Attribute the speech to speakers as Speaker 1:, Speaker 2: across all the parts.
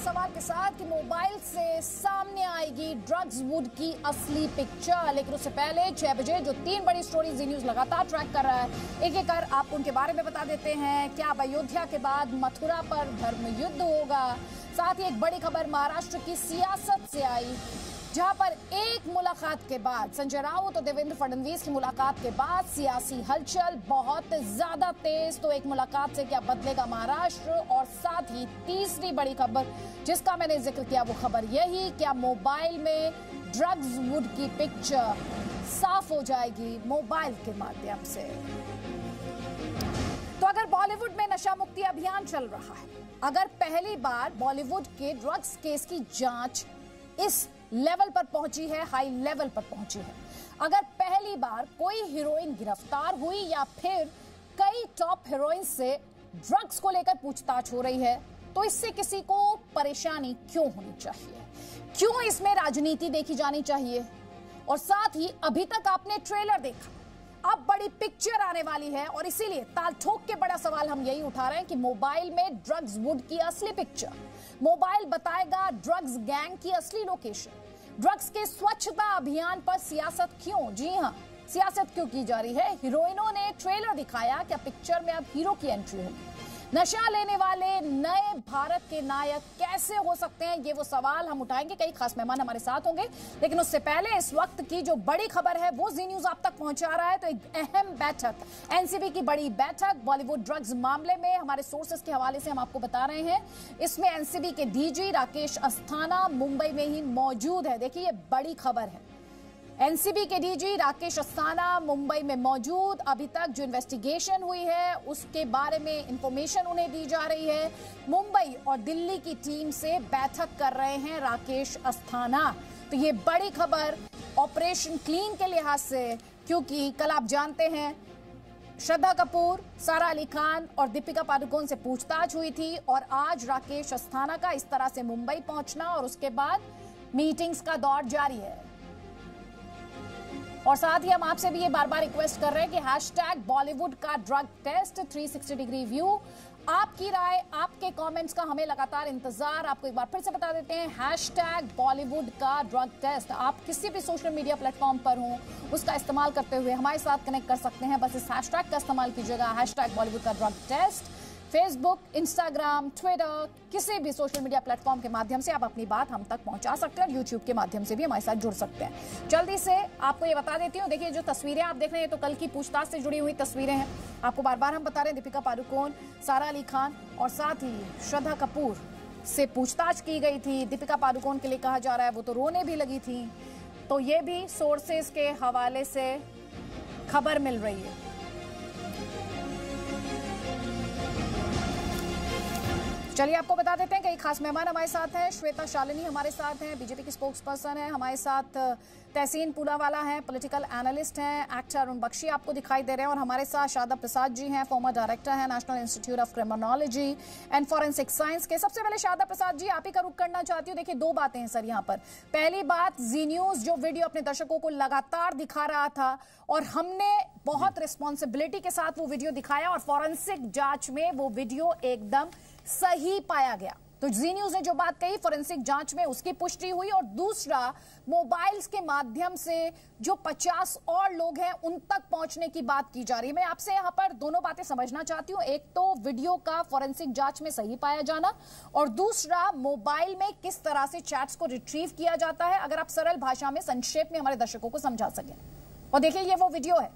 Speaker 1: सवाल के साथ कि मोबाइल से सामने आएगी ड्रग्स वुड की असली पिक्चर। लेकिन उससे पहले 6 बजे जो 3 बड़ी स्टोरीज जी न्यूज लगातार ट्रैक कर रहा है, एक एक कर आप उनके बारे में बता देते हैं। क्या अब अयोध्या के बाद मथुरा पर धर्म युद्ध होगा? साथ ही एक बड़ी खबर महाराष्ट्र की सियासत से आई, जहां पर एक मुलाकात के बाद संजय राउत और देवेंद्र फडणवीस की मुलाकात के बाद सियासी हलचल बहुत ज्यादा तेज। तो एक मुलाकात से क्या बदलेगा महाराष्ट्र? और साथ ही तीसरी बड़ी खबर जिसका मैंने जिक्र किया वो खबर यही, क्या मोबाइल में ड्रग्स वुड की पिक्चर साफ हो जाएगी मोबाइल के माध्यम से? तो अगर बॉलीवुड में नशा मुक्ति अभियान चल रहा है, अगर पहली बार बॉलीवुड के ड्रग्स केस की जांच इस लेवल पर पहुंची है, हाई लेवल पर पहुंची है, अगर पहली बार कोई हीरोइन गिरफ्तार हुई या फिर कई टॉप हीरोइन से ड्रग्स को लेकर पूछताछ हो रही है, तो इससे किसी को परेशानी क्यों होनी चाहिए? क्यों इसमें राजनीति देखी जानी चाहिए? और साथ ही अभी तक आपने ट्रेलर देखा, अब बड़ी पिक्चर आने वाली है और इसीलिए ताल ठोक के बड़ा सवाल हम यही उठा रहे हैं कि मोबाइल में ड्रग्स वुड की असली पिक्चर, मोबाइल बताएगा ड्रग्स गैंग की असली लोकेशन, ड्रग्स के स्वच्छता अभियान पर सियासत क्यों? जी हां, सियासत क्यों की जा रही है? हीरोइनों ने ट्रेलर दिखाया, क्या पिक्चर में अब हीरो की एंट्री होगी? नशा लेने वाले नए भारत के नायक कैसे हो सकते हैं? ये वो सवाल हम उठाएंगे। कई खास मेहमान हमारे साथ होंगे, लेकिन उससे पहले इस वक्त की जो बड़ी खबर है वो जी न्यूज आप तक पहुंचा रहा है। तो एक अहम बैठक, एनसीबी की बड़ी बैठक बॉलीवुड ड्रग्स मामले में, हमारे सोर्सेस के हवाले से हम आपको बता रहे हैं। इसमें एनसीबी के डीजी राकेश अस्थाना मुंबई में ही मौजूद है। देखिए, ये बड़ी खबर है। एनसीबी के डीजी राकेश अस्थाना मुंबई में मौजूद, अभी तक जो इन्वेस्टिगेशन हुई है उसके बारे में इंफॉर्मेशन उन्हें दी जा रही है। मुंबई और दिल्ली की टीम से बैठक कर रहे हैं राकेश अस्थाना। तो ये बड़ी खबर ऑपरेशन क्लीन के लिहाज से, क्योंकि कल आप जानते हैं श्रद्धा कपूर, सारा अली खान और दीपिका पादुकोण से पूछताछ हुई थी, और आज राकेश अस्थाना का इस तरह से मुंबई पहुंचना और उसके बाद मीटिंग्स का दौर जारी है। और साथ ही हम आपसे भी ये बार बार रिक्वेस्ट कर रहे हैं कि हैशटैग बॉलीवुड का ड्रग टेस्ट 360 डिग्री व्यू, आपकी राय, आपके कमेंट्स का हमें लगातार इंतजार। आपको एक बार फिर से बता देते हैं, हैशटैग बॉलीवुड का ड्रग टेस्ट। आप किसी भी सोशल मीडिया प्लेटफॉर्म पर हो, उसका इस्तेमाल करते हुए हमारे साथ कनेक्ट कर सकते हैं। बस इस हैशटैग का इस्तेमाल कीजिएगा, हैशटैग बॉलीवुड का drug test. Facebook, Instagram, Twitter, किसी भी सोशल मीडिया प्लेटफॉर्म के माध्यम से आप अपनी बात हम तक पहुंचा सकते हैं और यूट्यूब के माध्यम से भी हमारे साथ जुड़ सकते हैं। जल्दी से आपको ये बता देती हूँ, देखिए जो तस्वीरें आप देख रहे हैं तो कल की पूछताछ से जुड़ी हुई तस्वीरें हैं। आपको बार बार हम बता रहे हैं, दीपिका पादुकोण, सारा अली खान और साथ ही श्रद्धा कपूर से पूछताछ की गई थी। दीपिका पादुकोण के लिए कहा जा रहा है वो तो रोने भी लगी थी। तो ये भी सोर्सेस के हवाले से खबर मिल रही है। चलिए आपको बता देते हैं, कई खास मेहमान हमारे साथ हैं। श्वेता शालिनी हमारे साथ हैं, बीजेपी की स्पोक्स पर्सन है। हमारे साथ तहसीन पूनावाला हैं, पॉलिटिकल एनालिस्ट हैं। एक्टर अरुण बख्शी आपको दिखाई दे रहे हैं। और हमारे साथ शादा प्रसाद जी हैं, फॉर्मर डायरेक्टर हैं national institute of criminology and forensic science के। सबसे पहले शादा प्रसाद जी, आप ही का रुख करना चाहती हूँ। देखिए, 2 बातें हैं सर यहाँ पर। पहली बात, जी न्यूज जो वीडियो अपने दर्शकों को लगातार दिखा रहा था और हमने बहुत रिस्पॉन्सिबिलिटी के साथ वो वीडियो दिखाया और फॉरेंसिक जांच में वो वीडियो एकदम सही पाया गया। तो जी न्यूज ने जो बात कही फॉरेंसिक जांच में, उसकी पुष्टि हुई। और दूसरा, मोबाइल्स के माध्यम से जो 50 और लोग हैं उन तक पहुंचने की बात की जा रही है। मैं आपसे यहां पर दोनों बातें समझना चाहती हूं। एक तो वीडियो का फॉरेंसिक जांच में सही पाया जाना, और दूसरा मोबाइल में किस तरह से चैट्स को रिट्रीव किया जाता है। अगर आप सरल भाषा में संक्षेप में हमारे दर्शकों को समझा सकें। और देखिए, ये वो वीडियो है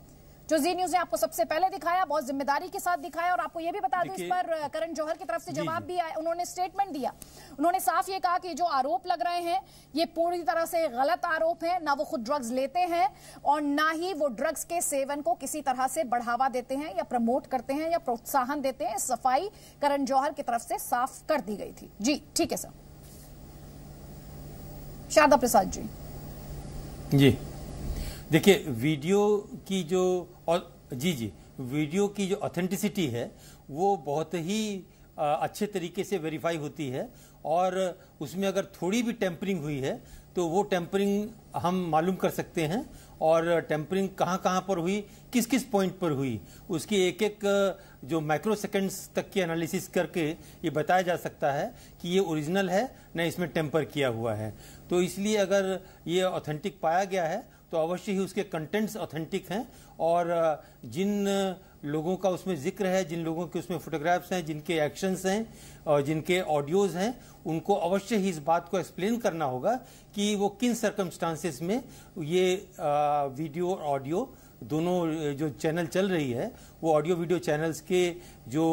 Speaker 1: जो जी न्यूज ने आपको सबसे पहले दिखाया, बहुत जिम्मेदारी के साथ दिखाया। और आपको यह भी बता दूं, इस पर करण जौहर की तरफ से जवाब भी आया। उन्होंने स्टेटमेंट दिया, उन्होंने साफ ये कहा कि जो आरोप लग रहे हैं ये पूरी तरह से गलत आरोप हैं। ना वो खुद ड्रग्स लेते हैं और ना ही वो ड्रग्स के सेवन को किसी तरह से बढ़ावा देते हैं या प्रमोट करते हैं या प्रोत्साहन देते हैं। सफाई करण जौहर की तरफ से साफ कर दी गई थी। जी ठीक है सर। शादा प्रसाद जी।
Speaker 2: देखिए, वीडियो की जो वीडियो की जो ऑथेंटिसिटी है वो बहुत ही अच्छे तरीके से वेरीफाई होती है, और उसमें अगर थोड़ी भी टेम्परिंग हुई है तो वो टेम्परिंग हम मालूम कर सकते हैं। और टेम्परिंग कहाँ कहाँ पर हुई, किस किस पॉइंट पर हुई, उसकी एक एक जो माइक्रो सेकेंड्स तक की एनालिसिस करके ये बताया जा सकता है कि ये ओरिजिनल है न इसमें टेम्पर किया हुआ है। तो इसलिए अगर ये ऑथेंटिक पाया गया है तो अवश्य ही उसके कंटेंट्स ऑथेंटिक हैं, और जिन लोगों का उसमें जिक्र है, जिन लोगों के उसमें फोटोग्राफ्स हैं, जिनके एक्शंस हैं और जिनके ऑडियोज हैं, उनको अवश्य ही इस बात को एक्सप्लेन करना होगा कि वो किन सर्कमस्टांसेस में ये वीडियो और ऑडियो दोनों जो चैनल चल रही है वो ऑडियो वीडियो चैनल्स के जो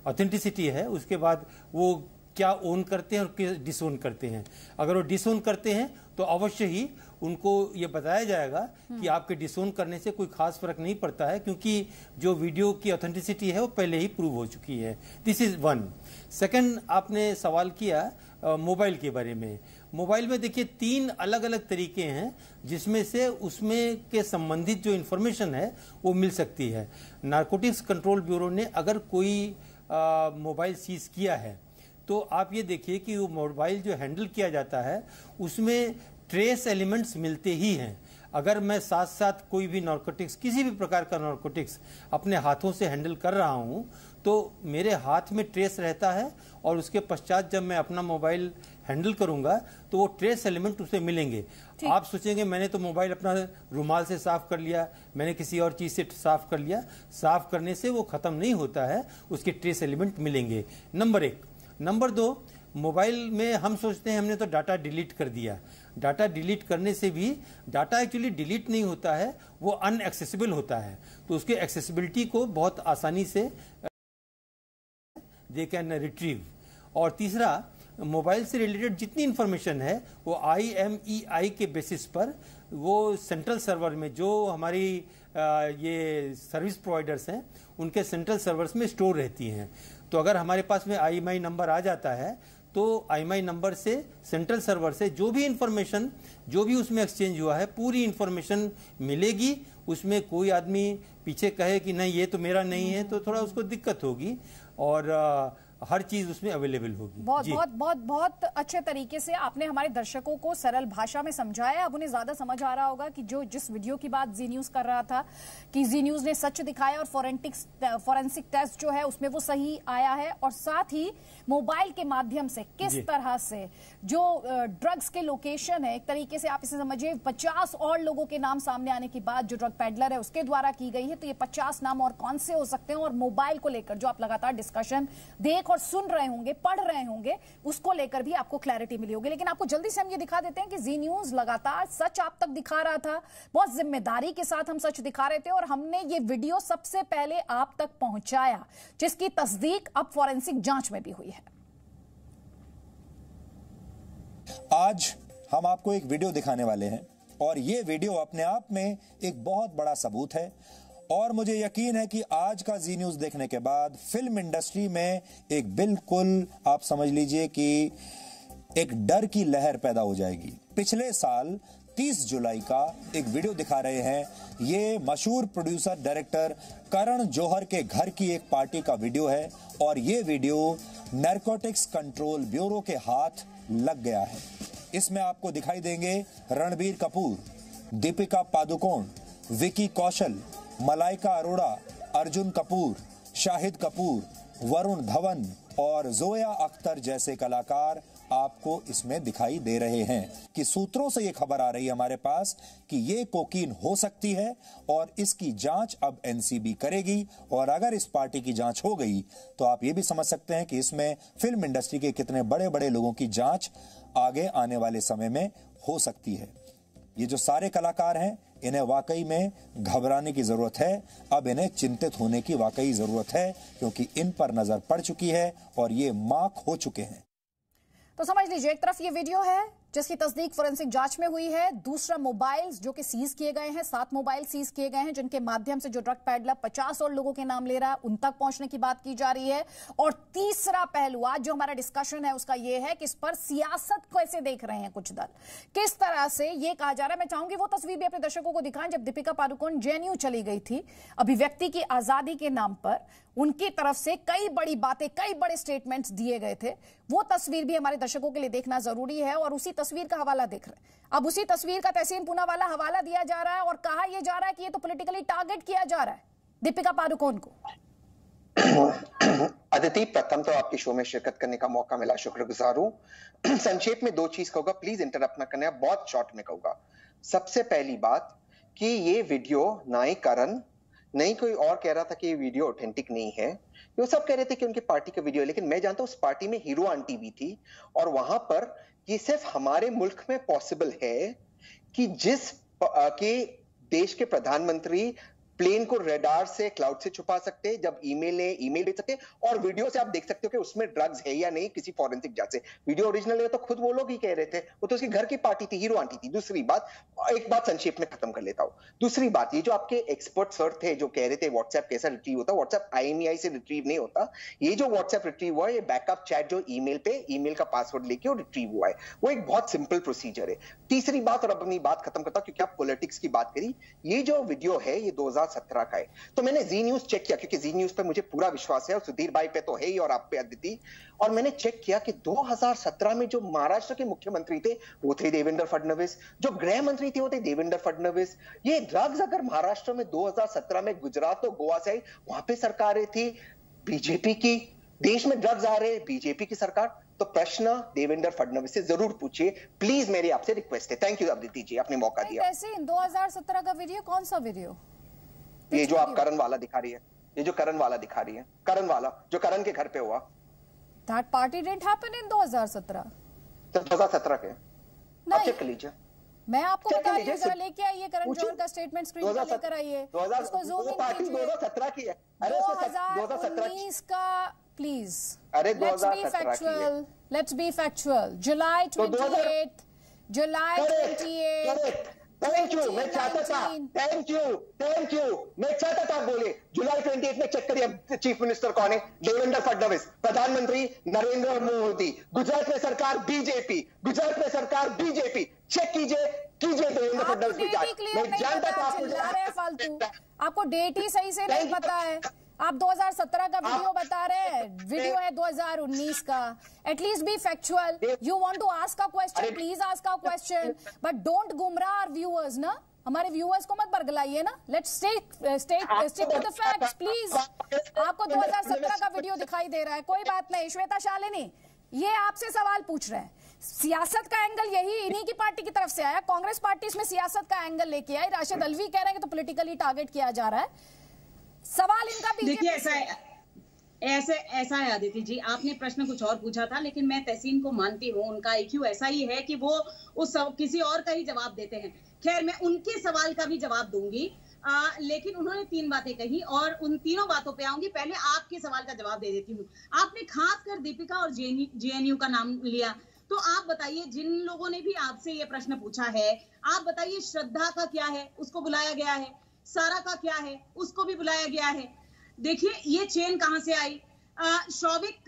Speaker 2: ऑथेंटिसिटी है उसके बाद वो क्या ओन करते हैं और डिसओन करते हैं। अगर वो डिसओन करते हैं तो अवश्य ही उनको ये बताया जाएगा कि आपके डिसओन करने से कोई खास फर्क नहीं पड़ता है, क्योंकि जो वीडियो की ऑथेंटिसिटी है वो पहले ही प्रूव हो चुकी है। This is one. सेकंड, आपने सवाल किया मोबाइल के बारे में। मोबाइल में देखिए 3 अलग अलग तरीके हैं जिसमें से उसमें के संबंधित जो इंफॉर्मेशन है वो मिल सकती है। नारकोटिक्स कंट्रोल ब्यूरो ने अगर कोई मोबाइल सीज किया है तो आप ये देखिए कि वो मोबाइल जो हैंडल किया जाता है उसमें ट्रेस एलिमेंट्स मिलते ही हैं। अगर मैं साथ साथ कोई भी नारकोटिक्स, किसी भी प्रकार का नारकोटिक्स अपने हाथों से हैंडल कर रहा हूं तो मेरे हाथ में ट्रेस रहता है, और उसके पश्चात जब मैं अपना मोबाइल हैंडल करूंगा तो वो ट्रेस एलिमेंट उसमें मिलेंगे। आप सोचेंगे मैंने तो मोबाइल अपना रुमाल से साफ कर लिया, मैंने किसी और चीज से साफ कर लिया। साफ करने से वो खत्म नहीं होता है, उसके ट्रेस एलिमेंट मिलेंगे। नंबर 1। नंबर 2, मोबाइल में हम सोचते हैं हमने तो डाटा डिलीट कर दिया। डाटा डिलीट करने से भी डाटा एक्चुअली डिलीट नहीं होता है, वो अनएक्सेसिबल होता है। तो उसके एक्सेसिबिलिटी को बहुत आसानी से दे कैन रिट्रीव। और तीसरा, मोबाइल से रिलेटेड जितनी इंफॉर्मेशन है वो IMEI के बेसिस पर वो सेंट्रल सर्वर में जो हमारी ये सर्विस प्रोवाइडर्स हैं उनके सेंट्रल सर्वर्स में स्टोर रहती हैं। तो अगर हमारे पास में IMEI नंबर आ जाता है तो IMEI नंबर से सेंट्रल सर्वर से जो भी इंफॉर्मेशन, जो भी उसमें एक्सचेंज हुआ है, पूरी इंफॉर्मेशन मिलेगी। उसमें कोई आदमी पीछे कहे कि नहीं ये तो मेरा नहीं है तो थोड़ा उसको दिक्कत होगी, और हर चीज उसमें अवेलेबल होगी।
Speaker 1: बहुत अच्छे तरीके से आपने हमारे दर्शकों को सरल भाषा में समझाया। अब उन्हें ज्यादा समझ आ रहा होगा कि जिस वीडियो की बात जी न्यूज कर रहा था कि जी न्यूज ने सच दिखाया और फॉरेंसिक टेस्ट जो है उसमें वो सही आया है, और साथ ही मोबाइल के माध्यम से किस तरह से जो ड्रग्स के लोकेशन है, एक तरीके से आप इसे समझिए 50 और लोगों के नाम सामने आने की बात जो ड्रग पेडलर है उसके द्वारा की गई है, तो ये 50 नाम और कौन से हो सकते हैं। और मोबाइल को लेकर जो आप लगातार डिस्कशन देख और सुन रहे होंगे, पढ़ रहे होंगे, उसको लेकर भी आपको क्लैरिटी मिली होगी। लेकिन आपको जल्दी से हम ये दिखा देते हैं कि जी न्यूज लगातार सच आप तक दिखा रहा था, बहुत जिम्मेदारी के साथ हम सच दिखा रहे थे, और हमने ये वीडियो सबसे पहले आप तक पहुंचाया, जिसकी तस्दीक अब फॉरेंसिक जांच में भी हुई है।
Speaker 3: आज हम आपको एक वीडियो दिखाने वाले हैं, और ये वीडियो अपने आप में एक बहुत बड़ा सबूत है। और मुझे यकीन है कि आज का जी न्यूज देखने के बाद फिल्म इंडस्ट्री में एक बिल्कुल आप समझ लीजिए कि एक डर की लहर पैदा हो जाएगी। पिछले साल 30 जुलाई का एक वीडियो दिखा रहे हैं, ये मशहूर प्रोड्यूसर डायरेक्टर करण जौहर के घर की एक पार्टी का वीडियो है, और ये वीडियो नारकोटिक्स कंट्रोल ब्यूरो के हाथ लग गया है। इसमें आपको दिखाई देंगे रणबीर कपूर, दीपिका पादुकोण, विकी कौशल, मलाइका अरोड़ा, अर्जुन कपूर, शाहिद कपूर, वरुण धवन और जोया अख्तर जैसे कलाकार आपको इसमें दिखाई दे रहे हैं। कि सूत्रों से ये खबर आ रही है हमारे पास कि ये कोकीन हो सकती है, और इसकी जांच अब NCB करेगी। और अगर इस पार्टी की जांच हो गई तो आप ये भी समझ सकते हैं कि इसमें फिल्म इंडस्ट्री के कितने बड़े बड़े लोगों की जांच आगे आने वाले समय में हो सकती है। ये जो सारे कलाकार हैं इन्हें वाकई में घबराने की जरूरत है। अब इन्हें चिंतित होने की वाकई जरूरत है, क्योंकि इन पर नजर पड़ चुकी है और ये मार्क हो चुके हैं।
Speaker 1: तो समझ लीजिए, एक तरफ ये वीडियो है जिसकी तस्दीक फोरेंसिक जांच में हुई है, दूसरा मोबाइल्स जो कि सीज किए गए हैं, 7 मोबाइल सीज किए गए हैं जिनके माध्यम से जो ड्रग पेडलर 50 और लोगों के नाम ले रहा है उन तक पहुंचने की बात की जा रही है। और तीसरा पहलू आज जो हमारा डिस्कशन है उसका ये है कि इस पर सियासत कैसे देख रहे हैं कुछ दल, किस तरह से ये कहा जा रहा है। मैं चाहूंगी वो तस्वीर भी अपने दर्शकों को दिखाएं जब दीपिका पादुकोण JNU चली गई थी अभिव्यक्ति की आजादी के नाम पर, उनकी तरफ से कई बड़ी बातें, कई बड़े स्टेटमेंट्स दिए गए थे। वो तस्वीर भी हमारे दर्शकों के लिए देखना जरूरी है। और उसी तस्वीर का हवाला देख रहे हैं। अब उसी तस्वीर का तहसीन पूनावाला हवाला दिया जा रहा है और कहा यह जा रहा है कि ये तो पॉलिटिकली टारगेट किया जा रहा है दीपिका पादुकोण को।
Speaker 4: अदिति, प्रथम तो आपके शो में शिरकत करने का मौका मिला, शुक्रगुजार हूं। संक्षेप में 2 चीज कहूंगा, प्लीज इंटरप्ट ना करना, बहुत शॉर्ट में कहूंगा। सबसे पहली बात कि ये वीडियो ना ही करण नहीं कोई और कह रहा था कि ये वीडियो ऑथेंटिक नहीं है, वो सब कह रहे थे कि उनकी पार्टी का वीडियो है, लेकिन मैं जानता हूं उस पार्टी में हीरो आंटी भी थी और वहां पर ये सिर्फ हमारे मुल्क में पॉसिबल है कि जिस के देश के प्रधानमंत्री प्लेन को रेडार से क्लाउड से छुपा सकते हैं, जब ईमेल भेज सकते हैं, और वीडियो से आप देख सकते हो कि उसमें ड्रग्स है या नहीं किसी फॉरेंसिक जांच से। वीडियो ओरिजिनल है तो खुद वो लोग ही कह रहे थे, वो तो उसके घर की पार्टी थी, हीरो आंटी थी। दूसरी बात, एक बात संक्षेप में खत्म कर लेता हूं। दूसरी बात, ये जो आपके एक्सपर्ट सर थे जो कह रहे थे व्हाट्सएप कैसा रिट्रीव होता, व्हाट्सएप IMEI से रिट्रीव नहीं होता। ये जो व्हाट्सएप रिट्रीव हुआ है, ये बैकअप चैट जो ईमेल पे ईमेल का पासवर्ड लेके और रिट्रीव हुआ है, वो एक बहुत सिंपल प्रोसीजर है। तीसरी बात, और अब अपनी बात खत्म करता हूं क्योंकि आप पॉलिटिक्स की बात करी, ये जो वीडियो है ये 2017 का है। तो मैंने जी न्यूज चेक किया क्योंकि जी न्यूज पे मुझे पूरा विश्वास है और सुधीर भाई पे तो है ही और आप पे अदिति, और मैंने चेक किया कि 2017 में जो महाराष्ट्र के मुख्यमंत्री थे वो थे देवेंद्र फडणवीस, जो गृह मंत्री थे वो थे देवेंद्र फडणवीस। ये ड्रग्स अगर महाराष्ट्र में 2017 में गुजरात और गोवा से आई, वहां पे सरकारें थी बीजेपी की, देश में ड्रग्स आ रहे बीजेपी की सरकार, तो प्रश्न देवेंद्र फडणवीस से जरूर पूछिए, प्लीज, मेरी आपसे रिक्वेस्ट है। थैंक यू अदिति जी, आपने मौका दिया।
Speaker 1: 2017 का वीडियो, कौन सा वीडियो?
Speaker 4: ये जो आप करण वाला दिखा रही है, ये जो करण वाला दिखा रही है, करण वाला जो करण के घर पे हुआ,
Speaker 1: That party didn't happen in 2017।
Speaker 4: तो 2017 के आप चेक कर लीजिए।
Speaker 1: मैं आपको बता रही हूँ, जरा लेके आइए करण जौहर का स्टेटमेंट स्क्रीन पर लेकर आइए, उसको ज़ूम इन
Speaker 4: पार्टी
Speaker 1: कीजिए।
Speaker 4: 2017 की है,
Speaker 1: 2019 का प्लीज।
Speaker 4: अरे
Speaker 1: let's be factual. July 28, July 28।
Speaker 4: Thank you, मैं चाहता था, थैंक यू, मैं चाहता था बोले जुलाई 28 में चेक करिए चीफ मिनिस्टर कौन है, देवेंद्र फडणवीस, प्रधानमंत्री नरेंद्र मोदी, गुजरात में सरकार बीजेपी, गुजरात में सरकार बीजेपी, चेक कीजिए देवेंद्र फडणवीस की जांच। मैं जानता था
Speaker 1: फालतू, आपको डेट ही सही से नहीं पता है। आप 2017 का वीडियो बता रहे हैं, वीडियो है 2019 का। At least be factual. You want to ask a question, please ask a question, but don't गुमराह आवर व्यूअर्स ना, हमारे व्यूअर्स को मत बरगलाइए ना। Let's stick with the facts please. आपको 2017 का वीडियो दिखाई दे रहा है, कोई बात नहीं। श्वेता शालिनी ये आपसे सवाल पूछ रहे हैं, सियासत का एंगल यही इन्हीं की पार्टी की तरफ से आया, कांग्रेस पार्टी इसमें सियासत का एंगल लेके आई। राशिद अलवी कह रहे हैं कि तो पॉलिटिकली टारगेट किया जा रहा है। सवाल इनका
Speaker 5: देखिए ऐसा है अदिति जी, आपने प्रश्न कुछ और पूछा था, लेकिन मैं तहसीन को मानती हूँ, उनका IQ ऐसा ही है कि वो किसी और का ही जवाब देते हैं। खैर, मैं उनके सवाल का भी जवाब दूंगी, लेकिन उन्होंने 3 बातें कही और उन तीनों बातों पे आऊंगी। पहले आपके सवाल का जवाब दे देती हूँ। आपने खासकर दीपिका और JNU का नाम लिया, तो आप बताइए, जिन लोगों ने भी आपसे ये प्रश्न पूछा है, आप बताइए श्रद्धा का क्या है, उसको बुलाया गया है, सारा का क्या है, उसको भी बुलाया गया है। देखिए ये चेन कहां से आई। शौविक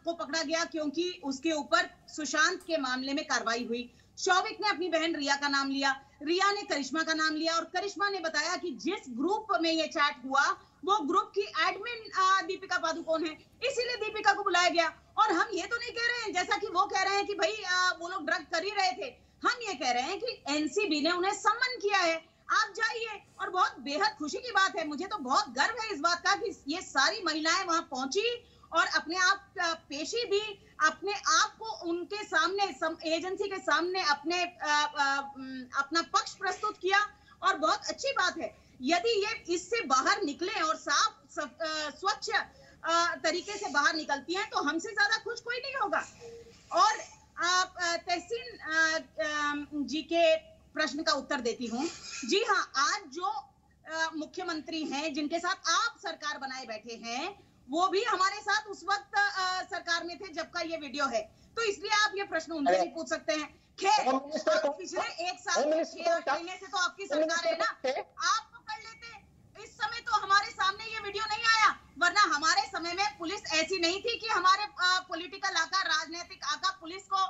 Speaker 5: को पकड़ा गया क्योंकि उसके ऊपर सुशांत के मामले में कार्रवाई हुई। शौविक ने अपनी बहन रिया का नाम लिया, रिया ने करिश्मा का नाम लिया, और करिश्मा ने बताया कि जिस ग्रुप में ये चैट हुआ वो ग्रुप की एडमिन दीपिका पादुकोण है, इसीलिए दीपिका को बुलाया गया। और हम ये तो नहीं कह रहे हैं, जैसा कि वो कह रहे हैं कि भाई वो लोग ड्रग कर ही रहे थे, हम ये कह रहे हैं कि NCB ने उन्हें सम्मन किया है, आप जाइए। और बहुत बेहद खुशी की बात है, मुझे तो बहुत गर्व है इस बात का कि ये सारी महिलाएं वहां पहुंची और अपने आप पेशी दी, अपने आप को उनके सामने एजेंसी के सामने अपना पक्ष प्रस्तुत किया, और बहुत अच्छी बात है। यदि ये इससे बाहर निकले और साफ स्वच्छ तरीके से बाहर निकलती हैं तो हमसे ज्यादा खुश कोई नहीं होगा। और तहसीन जी के प्रश्न का उत्तर देती हूँ। जी हाँ, आज जो मुख्यमंत्री हैं जिनके साथ आप सरकार बनाए बैठे हैं, वो भी हमारे साथ उस वक्त सरकार में थे जब का ये वीडियो है, तो इसलिए आप ये प्रश्न उनसे भी पूछ सकते हैं। खैर, पिछले 1 साल 6 महीने से तो आपकी सरकार है ना, आप तो कर लेते। इस समय तो हमारे सामने ये वीडियो नहीं आया, वरना हमारे समय में पुलिस ऐसी नहीं थी कि हमारे पॉलिटिकल आका, राजनीतिक आका पुलिस को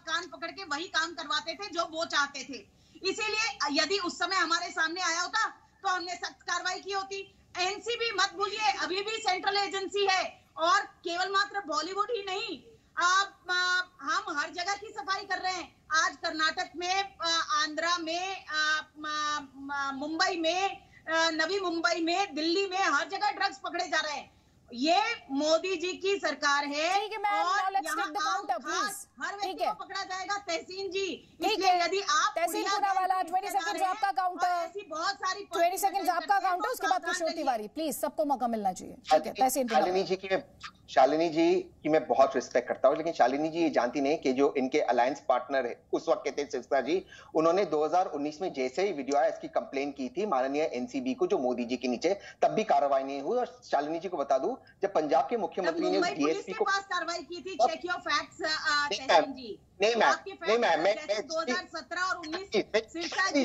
Speaker 5: कान पकड़ के वही काम करवाते थे जो वो चाहते थे। इसीलिए यदि उस समय हमारे सामने आया होता तो हमने सख्त कार्रवाई की होती। NCB मत भूलिए, अभी भी सेंट्रल एजेंसी है, और केवल मात्र बॉलीवुड ही नहीं, हम हर जगह की सफाई कर रहे हैं। कर्नाटक में, आंध्रा में, मुंबई में, नवी मुंबई में, दिल्ली में, हर जगह ड्रग्स पकड़े जा रहे हैं। ये मोदी जी की सरकार है और यहाँ हर व्यक्ति को पकड़ा जाएगा। तहसीन जी, इसलिए यदि आप
Speaker 1: तहसीन पूनावाला 20 सेकंड आपका काउंटर,
Speaker 5: ऐसी बहुत सारी
Speaker 1: 20 सेकंड आपका काउंटर, उसके बाद किशोर तिवारी, प्लीज सबको मौका मिलना चाहिए। ठीक है, तहसीन
Speaker 4: शालिनी जी की मैं बहुत रिस्पेक्ट करता हूँ, लेकिन शालिनी जी ये जानती नहीं कि जो इनके अलायंस पार्टनर है उस वक्त के थे सिरसा जी, उन्होंने 2019 में जैसे ही वीडियो आया इसकी कंप्लेन की थी माननीय एनसीबी को, जो मोदी जी के नीचे, तब भी कार्रवाई नहीं हुई। और शालिनी जी को बता दूं, जब पंजाब के मुख्यमंत्री ने डीएसपी को
Speaker 5: पास कार्रवाई की थी, चेक योर फैक्ट्स जी।
Speaker 4: नहीं मैम, मैं
Speaker 5: 2017 और 19 सिरसा जी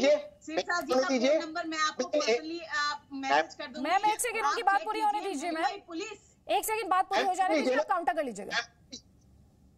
Speaker 5: का फोन नंबर मैं आपको पर्सनली मैसेज कर दूंगी।
Speaker 1: मैम एक सेकंड, उनकी बात पूरी होने दीजिए। मैम
Speaker 5: पुलिस
Speaker 1: एक सेकंड, बात पूरी हो जाने दीजिए, आप काउंटर कर लीजिएगा।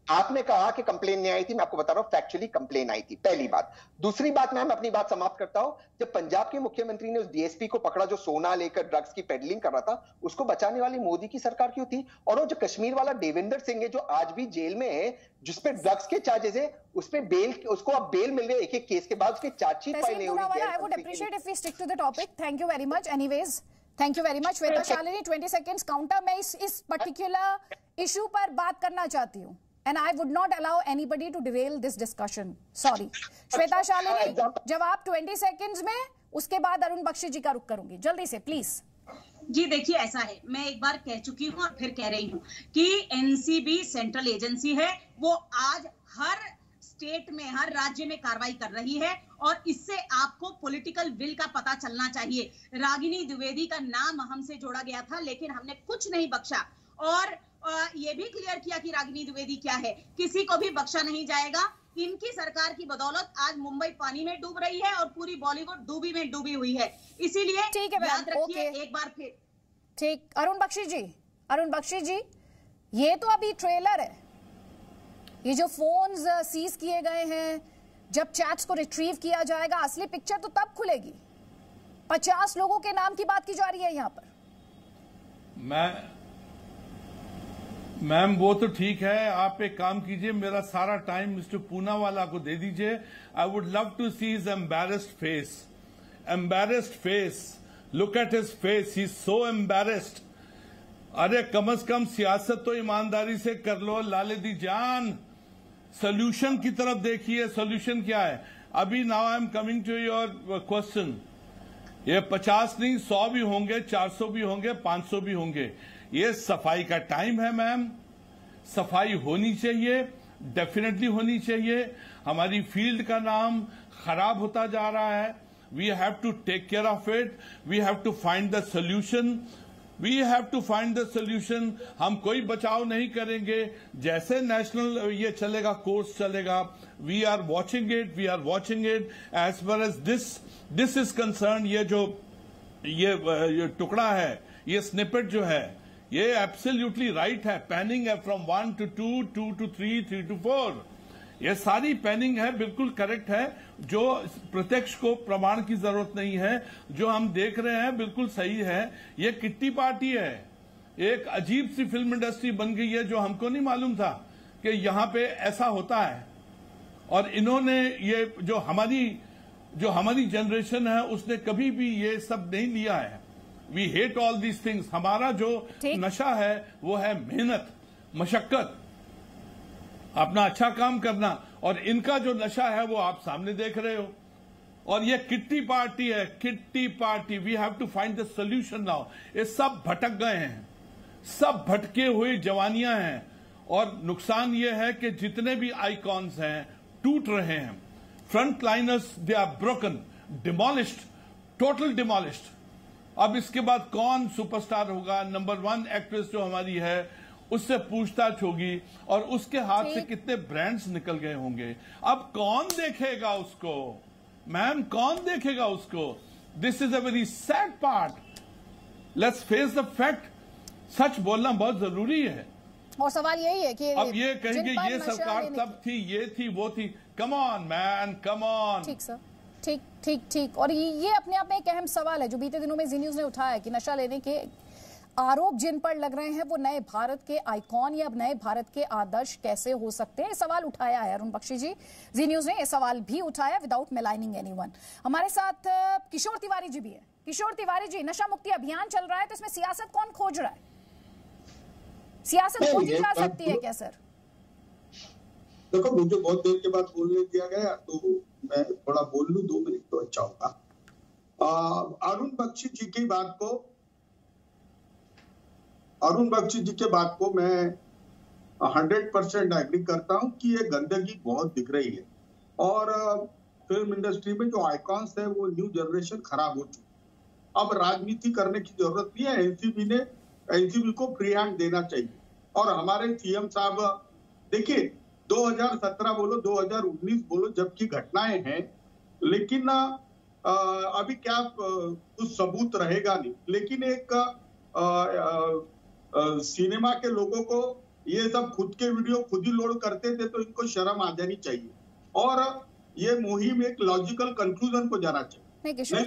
Speaker 4: आपने कहा कि कंप्लेन नहीं आई थी, मैं आपको बता रहा हूं फैक्चुअली कंप्लेन आई थी, पहली बात। दूसरी बात, मैम अपनी बात समाप्त करता हूं, जब पंजाब के मुख्यमंत्री ने उस डीएसपी को पकड़ा जो सोना लेकर ड्रग्स की पेडलिंग कर रहा था, उसको बचाने वाली मोदी की सरकार क्यों थी? और वो जो कश्मीर वाला देवेंद्र सिंह है जो आज भी जेल में है, जिसपे ड्रग्स के चार्जेस है, उसपे बेल, उसको अब बेल मिल रही है एक-एक केस के बाद, उसकी चार्जशीट फाइल नहीं हो रही।
Speaker 1: I would appreciate if we stick to the topic. Thank you very much. Anyways, thank you very much. Shweta Shalini 20 seconds counter. मैं इस पर्टिकुलर इशू पर बात करना चाहती हूँ and I would not allow anybody to derail this discussion. Sorry. Shweta Shalini, जवाब 20 seconds में, उसके बाद अरुण बख्शी जी का रुख करूंगी, जल्दी से प्लीज।
Speaker 5: जी देखिए, ऐसा है, मैं एक बार कह चुकी हूँ और फिर कह रही हूँ कि एनसीबी सेंट्रल एजेंसी है, वो आज हर स्टेट में, हर राज्य में कार्रवाई कर रही है और इससे आपको पॉलिटिकल विल का पता चलना चाहिए। रागिनी द्विवेदी का नाम हमसे जोड़ा गया था, लेकिन हमने कुछ नहीं बख्शा और ये भी क्लियर किया कि रागिनी द्विवेदी क्या है, किसी को भी बख्शा नहीं जाएगा। इनकी सरकार की बदौलत आज मुंबई पानी में डूब रही है और पूरी बॉलीवुड डूबी में डूबी हुई है। इसीलिए याद रखिए एक बार फिर।
Speaker 1: ठीक, अरुण बख्शी जी, ये तो अभी ट्रेलर है। ये जो फोन्स सीज किए गए हैं, जब चैट्स को रिट्रीव किया जाएगा, असली पिक्चर तो तब खुलेगी। 50 लोगों के नाम की बात की जा रही है यहाँ पर।
Speaker 6: मैम वो तो ठीक है, आप एक काम कीजिए, मेरा सारा टाइम मिस्टर पूनावाला को दे दीजिए। I would love to see his embarrassed face, look at his face, he is so embarrassed. अरे कम से कम सियासत तो ईमानदारी से कर लो लाले दी जान, सोल्यूशन की तरफ देखिए। सोल्यूशन क्या है? अभी now I am coming to your question. ये 50 नहीं, 100 भी होंगे, 400 भी होंगे, 500 भी होंगे। ये सफाई का टाइम है मैम, सफाई होनी चाहिए, डेफिनेटली होनी चाहिए। हमारी फील्ड का नाम खराब होता जा रहा है। We have to take care of it, we have to find the solution. हम कोई बचाव नहीं करेंगे, जैसे नेशनल ये चलेगा, कोर्स चलेगा। We are watching it as far as this is concern. ये टुकड़ा है, ये स्निपेट जो है, ये एब्सोल्युटली राइट है। पैनिंग है फ्रॉम 1 to 2, 2 to 3, 3 to 4। ये सारी पैनिंग है, बिल्कुल करेक्ट है। जो प्रत्यक्ष को प्रमाण की जरूरत नहीं है, जो हम देख रहे हैं बिल्कुल सही है। ये किट्टी पार्टी है, एक अजीब सी फिल्म इंडस्ट्री बन गई है, जो हमको नहीं मालूम था कि यहां पे ऐसा होता है। और इन्होंने ये जो हमारी जनरेशन है, उसने कभी भी ये सब नहीं लिया है। We hate all these things. हमारा जो नशा है वो है मेहनत, मशक्कत, अपना अच्छा काम करना। और इनका जो नशा है वो आप सामने देख रहे हो। और ये किट्टी पार्टी है, kitty party. We have to find the solution now. ये सब भटक गए हैं, सब भटके हुए जवानियां हैं। और नुकसान ये है कि जितने भी आइकॉन्स हैं टूट रहे हैं। Front liners they are broken, demolished, total demolished. अब इसके बाद कौन सुपरस्टार होगा? नंबर 1 एक्ट्रेस जो हमारी है, उससे पूछताछ होगी और उसके हाथ से कितने ब्रांड्स निकल गए होंगे। अब कौन देखेगा उसको मैम, कौन देखेगा उसको? This is a very sad part. Let's face the fact. सच बोलना बहुत जरूरी है।
Speaker 1: और सवाल यही है कि
Speaker 6: अब ये कहेंगे ये सरकार तब थी, ये थी, वो थी। Come on man, come on.
Speaker 1: ठीक सर, ठीक। और ये अपने आप में एक अहम सवाल है जो बीते दिनों में जी न्यूज ने उठाया कि नशा लेने के आरोप जिन पर लग रहे हैं वो नए भारत के आइकॉन या नए भारत के आदर्श कैसे हो सकते हैं, सवाल उठाया है अरुण बख्शी जी। जी न्यूज ने यह सवाल भी उठाया विदाउट मेलाइनिंग एनीवन। हमारे साथ किशोर तिवारी जी भी है। किशोर तिवारी जी, नशा मुक्ति अभियान चल रहा है तो इसमें सियासत कौन खोज रहा है? सियासत खोजी जा सकती है क्या सर?
Speaker 7: देखो, मुझे बहुत देर के बाद बोलने दिया गया तो मैं थोड़ा बोल लूं, 2 मिनट तो अच्छा होगा। अरुण बख्शी जी की बात को मैं 100% एग्री करता हूं कि ये गंदगी बहुत दिख रही है और फिल्म इंडस्ट्री में जो आइकॉन्स है वो न्यू जनरेशन खराब हो चुकी। अब राजनीति करने की जरूरत नहीं है। एनसीबी को फ्री हैंड देना चाहिए। और हमारे सीएम साहब, देखिए 2017 बोलो 2019 बोलो, जबकि घटनाएं हैं, लेकिन अभी क्या कुछ सबूत रहेगा नहीं। लेकिन एक सिनेमा के लोगों को ये सब खुद के वीडियो खुद ही लोड करते थे तो इनको शर्म आ जानी चाहिए और ये मुहिम एक लॉजिकल कंक्लूजन को जाना चाहिए।
Speaker 1: नहीं, किशोर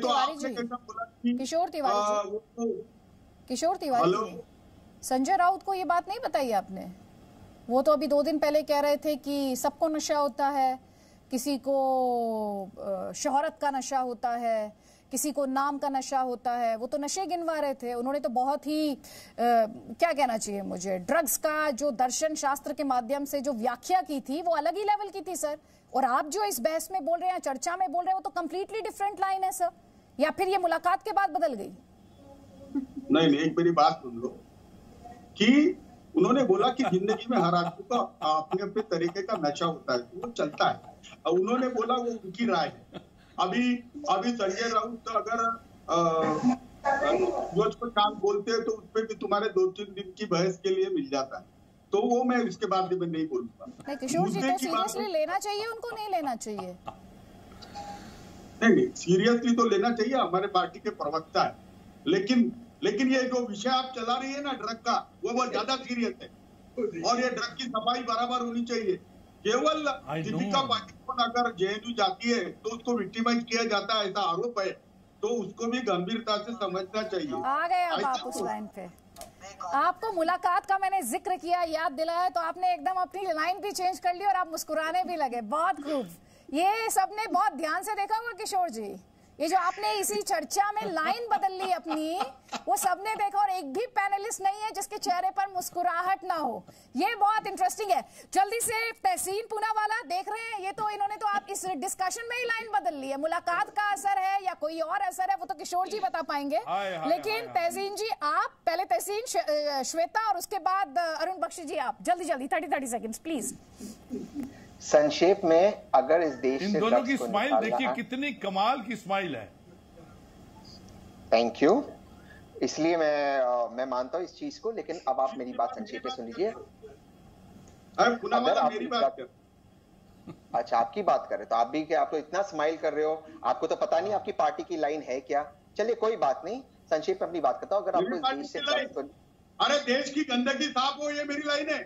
Speaker 1: तिवारी जी, संजय राउत को ये बात नहीं बताई आपने? वो तो अभी 2 दिन पहले कह रहे थे कि सबको नशा होता है, किसी को शोहरत का नशा होता है, किसी को नाम का नशा होता है। वो तो नशे गिनवा रहे थे। उन्होंने तो बहुत ही क्या कहना चाहिए मुझे, ड्रग्स का जो दर्शन शास्त्र के माध्यम से जो व्याख्या की थी वो अलग ही लेवल की थी सर। और आप जो इस बहस में बोल रहे हैं, चर्चा में बोल रहे हैं, वो तो कंप्लीटली डिफरेंट लाइन है सर। या फिर ये मुलाकात के बाद बदल गई?
Speaker 7: नहीं, एक मेरी बात सुन लो कि उन्होंने बोला कि जिंदगी में हर आदमी को अपने अपने तरीके का नशा होता है, वो चलता है। उन्होंने बोला वो उनकी राय है। अभी संजय राउत अगर जो काम बोलते हैं तो उसपे भी तुम्हारे 2-3 दिन की बहस के लिए मिल जाता है, तो वो मैं इसके बाद में नहीं बोलूंगा।
Speaker 1: किशोर जी, तो सीरियसली लेना चाहिए उनको, नहीं लेना चाहिए?
Speaker 7: नहीं, सीरियसली तो लेना चाहिए, हमारे पार्टी के प्रवक्ता है। लेकिन ये जो विषय आप चला रही है ना ड्रग का, वो बहुत ज्यादा सीरियस है और ये ड्रग की सफाई बराबर होनी चाहिए। केवल दीपिका पादुकोण अगर जेएनयू जाती है तो उसको विक्टिमाइज किया जाता है, ऐसा आरोप है, तो उसको भी गंभीरता से समझना चाहिए।
Speaker 1: आ गए अब आप उस लाइन पे। आपको मुलाकात का मैंने जिक्र किया, याद दिलाया, तो आपने एकदम अपनी लाइन भी चेंज कर ली और आप मुस्कुराने भी लगे। बहुत खूब। ये सबने बहुत ध्यान से देखा होगा किशोर जी, ये जो आपने इसी चर्चा में लाइन बदल ली अपनी, वो सबने देखा और एक भी पैनलिस्ट नहीं है जिसके चेहरे पर मुस्कुराहट ना हो। ये बहुत इंटरेस्टिंग है। जल्दी से तहसीन पूनावाला देख रहे हैं, ये तो इन्होंने तो आप इस डिस्कशन में ही लाइन बदल ली है। मुलाकात का असर है या कोई और असर है वो तो किशोर जी बता पाएंगे। लेकिन तहसीन जी, आप पहले, तहसीन श्वेता और उसके बाद अरुण बख्शी जी, आप जल्दी 30 सेकेंड प्लीज।
Speaker 4: संक्षेप में, अगर इस देश
Speaker 6: इन
Speaker 4: से
Speaker 6: दोनों की स्माइल देखिए, कितनी कमाल की स्माइल है।
Speaker 4: Thank you. इसलिए मैं मानता हूं इस चीज को, लेकिन अब आप मेरी बात संक्षेप में सुन लीजिए।
Speaker 7: अगर आप मेरी बात कर,
Speaker 4: अच्छा आपकी बात कर रहे तो आप भी क्या, आप तो इतना स्माइल कर रहे हो, आपको तो पता नहीं आपकी पार्टी की लाइन है क्या। चलिए कोई बात नहीं, संक्षेप में अपनी बात करता हूं। अगर आपको इस देश से,
Speaker 7: अरे देश की गंदगी साफ हो, ये मेरी लाइन है।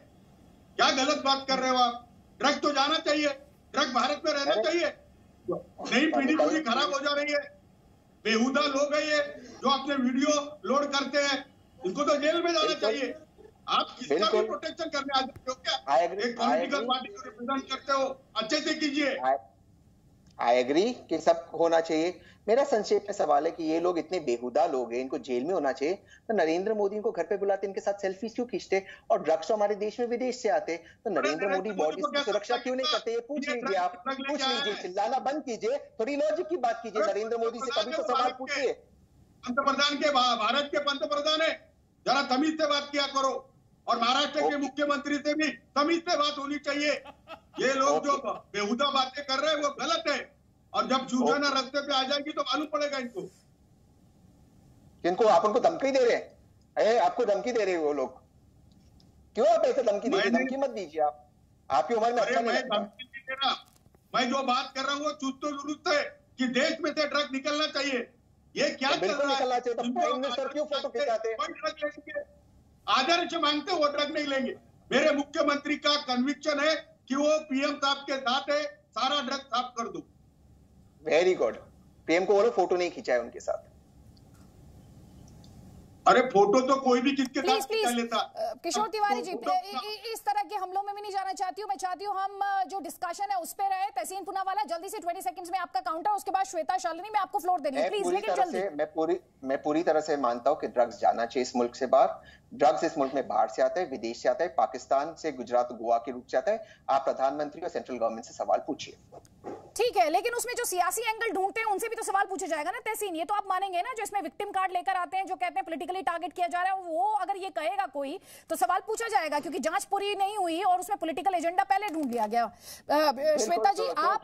Speaker 7: क्या गलत बात कर रहे हो आप? ड्रग तो जाना चाहिए, ड्रग भारत में रहना चाहिए। नई पीढ़ी पूरी खराब हो जा रही है। बेहुदा लोग हैं ये जो अपने वीडियो लोड करते हैं, उनको तो जेल में जाना चाहिए। आप किसका भी प्रोटेक्शन करने आ जाते हो क्या? एक पॉलिटिकल पार्टी को रिप्रेजेंट करते हो, अच्छे से कीजिए।
Speaker 4: आई एग्री कि सब होना चाहिए। मेरा संक्षेप में सवाल है कि ये लोग इतने बेहुदा लोग हैं, इनको जेल में होना चाहिए, तो नरेंद्र मोदी को घर पे बुलाते, इनके साथ सेल्फी क्यों खींचते? और ड्रग्स तो हमारे देश में विदेश से आते, तो नरेंद्र मोदी बॉडीज की सुरक्षा क्यों नहीं करते? ये पूछ लीजिए, आप पूछ लीजिए, चिल्लाना बंद कीजिए, थोड़ी लॉजिक की बात कीजिए। नरेंद्र मोदी से कभी तो सवाल पूछिए।
Speaker 7: पंतप्रधान के, भारत के पंतप्रधान है, जरा तमीज से बात किया करो। और महाराष्ट्र के मुख्यमंत्री से भी तमीज से बात होनी चाहिए। ये लोग जो बेहुदा बातें कर रहे हैं वो गलत है, और जब सूचना रास्ते पे आ जाएगी तो मालूम पड़ेगा इनको।
Speaker 4: इनको आप उनको धमकी दे रहे हैं? आपको धमकी दे रहे हैं वो लोग? क्यों आप ऐसे धमकी दे रहे हैं? धमकी मत दीजिए आप, आपकी उम्र में अच्छा नहीं लगता।
Speaker 7: धमकी नहीं दे रहा, मैं जो बात कर रहा हूँ वो चुस्त दुरुस्त है कि देश में से ड्रग निकलना चाहिए। ये क्या चल रहा है?
Speaker 4: निकलना चाहिए, तो प्राइम मिनिस्टर क्यों फोटो खिंचाते हैं?
Speaker 7: आदर्श मांगते वो ड्रग नहीं लेंगे। मेरे मुख्यमंत्री का कन्विक्शन है कि वो पीएम साहब के साथ है, सारा ड्रग साफ कर दो।
Speaker 4: Very good. पीएम को बोलो फोटो नहीं खिंचाए उनके साथ।
Speaker 7: अरे फोटो तो कोई भी किसके
Speaker 1: प्लीज
Speaker 7: साथ निकाल लेता।
Speaker 1: किशोर तिवारी जी, इस तरह के हमलों में भी नहीं जाना चाहती हूँ। मैं चाहती हूँ हम जो डिस्कशन है उस पे रहे। तहसीन पूनावाला, जल्दी से 20 सेकंड्स में आपका काउंटर, उसके बाद श्वेता शालिनी, मैं आपको फ्लोर दे रही हूँ, प्लीज। लेकिन जल्दी।
Speaker 4: मैं पूरी तरह से मानता हूँ कि ड्रग्स जाना चाहिए इस मुल्क से बाहर। ड्रग्स इस मुल्क में बाहर से आता है, विदेश से आता है, पाकिस्तान से, गुजरात, गोवा के रूप से आता है। आप प्रधानमंत्री और सेंट्रल गवर्नमेंट से सवाल पूछिए।
Speaker 1: ठीक है, लेकिन उसमें जो सियासी एंगल ढूंढते हैं उनसे भी तो सवाल पूछा जाएगा ना तहसीन। ये तो आप मानेंगे ना, जो इसमें विक्टिम कार्ड लेकर आते हैं, जो कहते हैं पॉलिटिकली टारगेट किया जा रहा है, वो अगर ये कहेगा कोई तो सवाल पूछा जाएगा, क्योंकि जांच पूरी नहीं हुई और उसमें पॉलिटिकल एजेंडा पहले ढूंढ लिया गया। श्वेता जी, आप,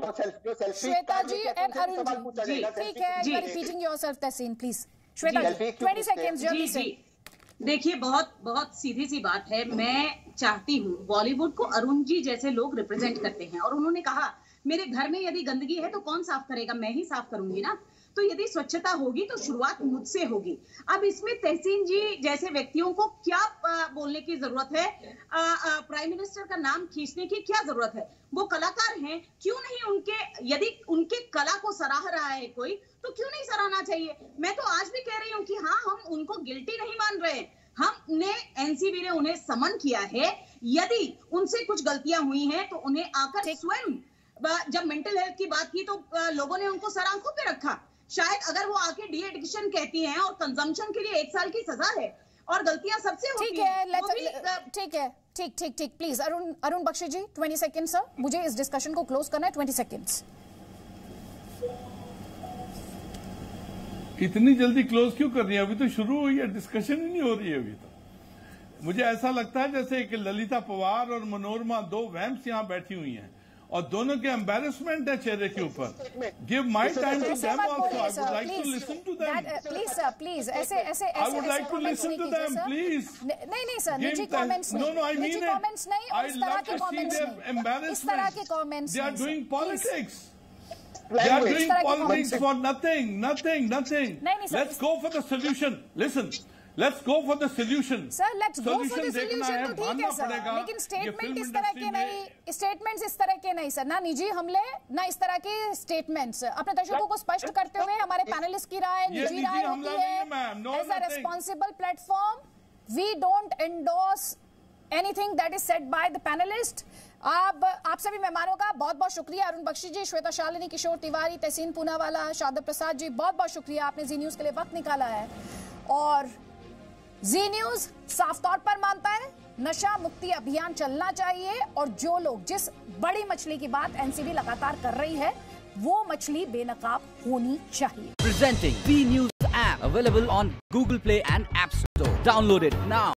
Speaker 1: श्वेता जी एंड अरुण जी, ठीक है, you are repeating yourself Tehseen, please. Shweta ji 20 seconds जल्दी से।
Speaker 5: देखिए, बहुत बहुत सीधी सी बात है। मैं चाहती हूँ, बॉलीवुड को अरुण जी जैसे लोग रिप्रेजेंट करते हैं, और उन्होंने कहा मेरे घर में यदि गंदगी है तो कौन साफ करेगा, मैं ही साफ करूंगी ना। तो यदि स्वच्छता होगी तो शुरुआत मुझसे होगी। अब इसमें तहसीन जी जैसे व्यक्तियों को क्या बोलने की जरूरत है, प्राइम मिनिस्टर का नाम खींचने की क्या जरूरत है? वो कलाकार हैं, क्यों नहीं उनके, यदि उनके कला को सराह रहा है कोई, तो क्यों नहीं सराहना चाहिए? मैं तो आज भी कह रही हूँ कि हाँ, हम उनको गिल्टी नहीं मान रहे। हमने, एनसीबी ने उन्हें समन किया है। यदि उनसे कुछ गलतियां हुई हैं तो उन्हें आकर स्वयं, जब मेंटल हेल्थ की बात की तो लोगों ने उनको सर आंखों पे रखा। शायद अगर वो आके डी एडिक्शन कहती हैं और कंजम्पशन के लिए 1 साल की सजा है, और गलतियां सबसे होती हैं।
Speaker 1: ठीक है, ठीक, please Arun Bakshi ji 20 second sir, मुझे इस डिस्कशन को क्लोज करना है। 20 सेकंड्स।
Speaker 6: इतनी जल्दी क्लोज क्यों कर रही है? अभी तो शुरू हुई है, डिस्कशन ही नहीं हो रही है अभी तो। मुझे ऐसा लगता है जैसे कि ललिता पवार और मनोरमा, 2 वैम्प्स यहाँ बैठी हुई हैं और दोनों के एम्बैरेसमेंट है चेहरे के ऊपर। Give my time to them also, I would like to listen to them.
Speaker 1: Please sir, please, ऐसे
Speaker 6: I would like to listen to them, please.
Speaker 1: नहीं सर, निजी कमेंट्स नहीं,
Speaker 6: नो, आई मीन
Speaker 1: निजी कमेंट्स नहीं, और इस तरह के कमेंट्स नहीं, इस तरह के comments.
Speaker 6: They are doing politics, they are doing politics for nothing. Let's go for the solution. Listen, let's go for the solution.
Speaker 1: Sir, let's go for the solution तो ठीक है सर, लेकिन स्टेटमेंट इस तरह के नहीं, स्टेटमेंट्स इस तरह के नहीं सर, ना निजी हमले, ना इस तरह के स्टेटमेंट्स। अपने दर्शकों को स्पष्ट करते हुए हमारे पैनलिस्ट की राय निजी राय होती है। As a responsible platform, we don't endorse anything that is said by the panelist. आप सभी मेहमानों का बहुत बहुत शुक्रिया। अरुण बख्शी जी, श्वेता शालिनी, किशोर तिवारी, तहसीन पूनावाला, शादब प्रसाद जी, बहुत बहुत शुक्रिया, आपने जी न्यूज के लिए वक्त निकाला है। और जी न्यूज साफ तौर पर मानता है नशा मुक्ति अभियान चलना चाहिए, और जो लोग, जिस बड़ी मछली की बात एनसीबी लगातार कर रही है, वो मछली बेनकाब होनी चाहिए।
Speaker 8: Presenting V News app available on Google Play and App Store. Download it now.